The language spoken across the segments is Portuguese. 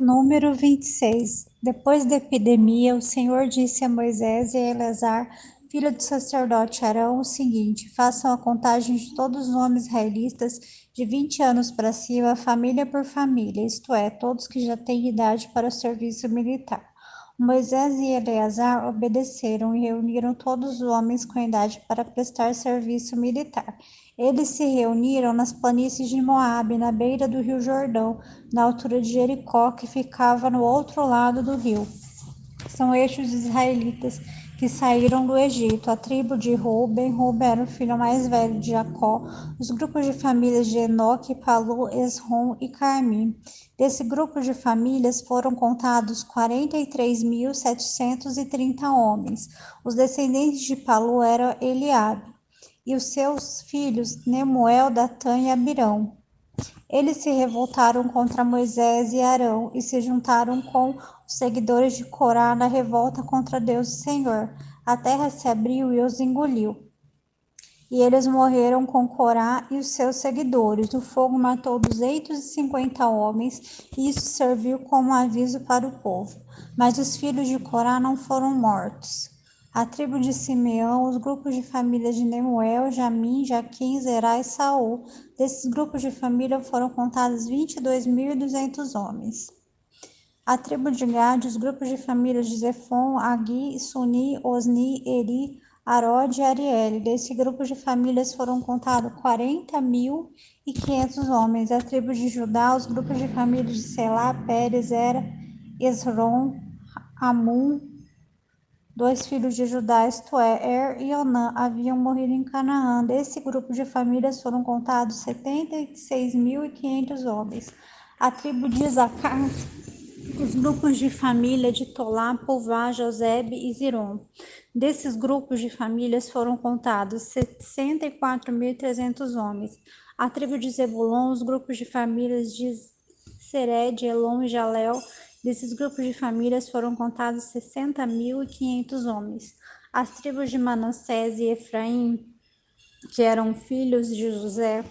Número 26. Depois da epidemia, o Senhor disse a Moisés e a Eleazar, filho do sacerdote Arão, o seguinte: façam a contagem de todos os homens israelitas de 20 anos para cima, família por família, isto é, todos que já têm idade para o serviço militar. Moisés e Eleazar obedeceram e reuniram todos os homens com idade para prestar serviço militar. Eles se reuniram nas planícies de Moabe, na beira do rio Jordão, na altura de Jericó, que ficava no outro lado do rio. São estes os israelitas que saíram do Egito. A tribo de Ruben era o filho mais velho de Jacó. Os grupos de famílias de Enoque, Palu, Esrom e Carmi. Desse grupo de famílias foram contados 43.730 homens. Os descendentes de Palu eram Eliabe e os seus filhos Nemuel, Datã e Abirão. Eles se revoltaram contra Moisés e Arão e se juntaram com os seguidores de Corá na revolta contra Deus e Senhor. A terra se abriu e os engoliu. E eles morreram com Corá e os seus seguidores. O fogo matou 250 homens e isso serviu como aviso para o povo. Mas os filhos de Corá não foram mortos. A tribo de Simeão, os grupos de família de Nemuel, Jamim, Jaquim, Zerá e Saul. Desses grupos de família foram contados 22.200 homens. A tribo de Gade, os grupos de famílias de Zefon, Agi, Suni, Osni, Eri, Arod e Ariel. Desse grupo de famílias foram contados 40.500 homens. A tribo de Judá, os grupos de famílias de Selá, Pérez, Era, Esrom, Amum, dois filhos de Judá, isto é, e Onã, haviam morrido em Canaã. Desse grupo de famílias foram contados 76.500 homens. A tribo de Isacar, os grupos de família de Tolá, Puvá, Josebe e Zirom. Desses grupos de famílias foram contados 64.300 homens. A tribo de Zebulon, os grupos de famílias de Sered, Elon e Jalel. Desses grupos de famílias foram contados 60.500 homens. As tribos de Manassés e Efraim, que eram filhos de José,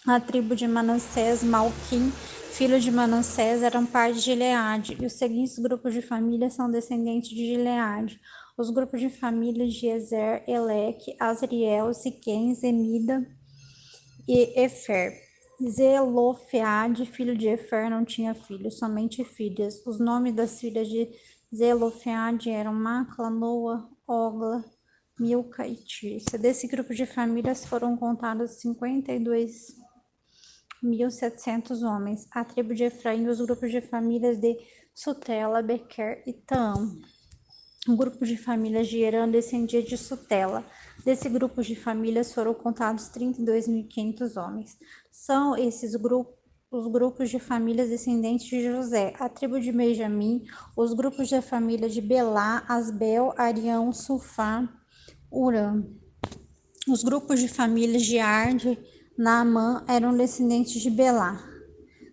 a tribo de Manassés, Malquim, filho de Manassés, eram pai de Gileade, e os seguintes grupos de família são descendentes de Gileade. Os grupos de família de Ezer, Eleque, Asriel, Siquém, Zemida e Efer. Zelofeade, filho de Efer, não tinha filhos, somente filhas. Os nomes das filhas de Zelofeade eram Macla, Noa, Ogla, Milca e Tirsa. Desse grupo de famílias foram contados 52.700 homens. A tribo de Efraim, os grupos de famílias de Sutela, Bequer e Taam. O grupo de famílias de Herã descendia de Sutela. Desse grupo de famílias foram contados 32.500 homens. São esses os grupos de famílias descendentes de José. A tribo de Benjamim, os grupos da família de Belá, Asbel, Arião, Sufá, Urã. Os grupos de famílias de Arde, Naamã eram descendentes de Belá.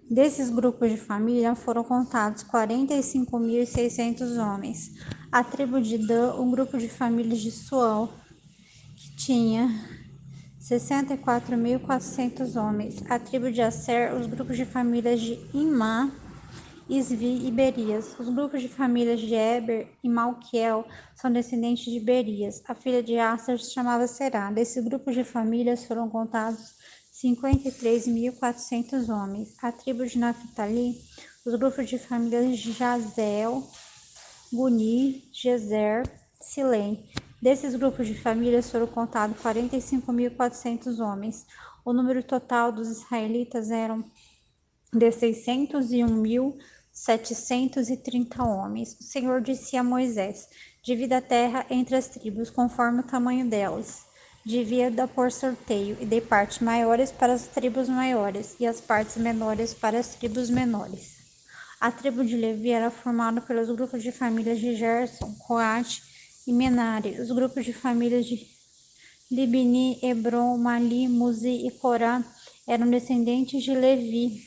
Desses grupos de família foram contados 45.600 homens. A tribo de Dan, um grupo de famílias de Sual, que tinha 64.400 homens. A tribo de Asser, os grupos de famílias de Imá, Isvi e Berias. Os grupos de famílias de Eber e Malquiel são descendentes de Berias. A filha de Asser se chamava Será. Desses grupos de famílias foram contados 53.400 homens. A tribo de Naphtali, os grupos de famílias de Jazel, Guni, Gezer, Silém. Desses grupos de famílias foram contados 45.400 homens. O número total dos israelitas eram de 601.730 homens. O Senhor disse a Moisés: divida a terra entre as tribos, conforme o tamanho delas. Divida por sorteio, e dê partes maiores para as tribos maiores, e as partes menores para as tribos menores. A tribo de Levi era formada pelos grupos de famílias de Gerson, Coate e Menari. Os grupos de famílias de Libni, Hebron, Mali, Muzi e Corá eram descendentes de Levi,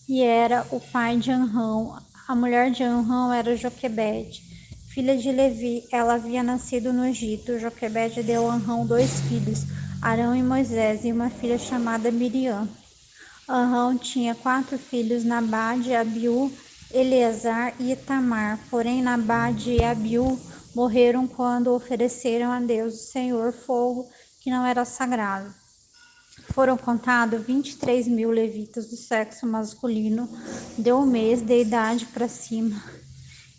e era o pai de Anrão. A mulher de Anrão era Joquebede, filha de Levi. Ela havia nascido no Egito. Joquebede deu a Anrão 2 filhos, Arão e Moisés, e uma filha chamada Miriam. Arão tinha 4 filhos, Nabade, Abiú, Eleazar e Itamar. Porém, Nabade e Abiú morreram quando ofereceram a Deus, o Senhor, fogo que não era sagrado. Foram contados 23.000 levitas do sexo masculino, de um mês de idade para cima.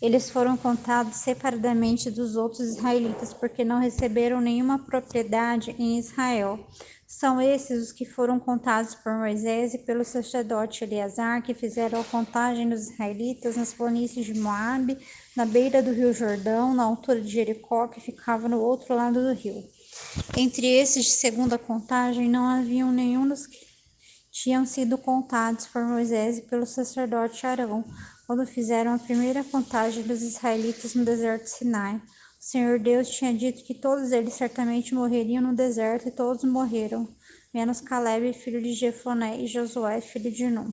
Eles foram contados separadamente dos outros israelitas, porque não receberam nenhuma propriedade em Israel. São esses os que foram contados por Moisés e pelo sacerdote Eleazar, que fizeram a contagem dos israelitas nas planícies de Moabe, na beira do rio Jordão, na altura de Jericó, que ficava no outro lado do rio. Entre esses de segunda contagem, não haviam nenhum dos que tinham sido contados por Moisés e pelo sacerdote Arão, quando fizeram a primeira contagem dos israelitas no deserto de Sinai. O Senhor Deus tinha dito que todos eles certamente morreriam no deserto, e todos morreram, menos Caleb, filho de Jefoné, e Josué, filho de Nun.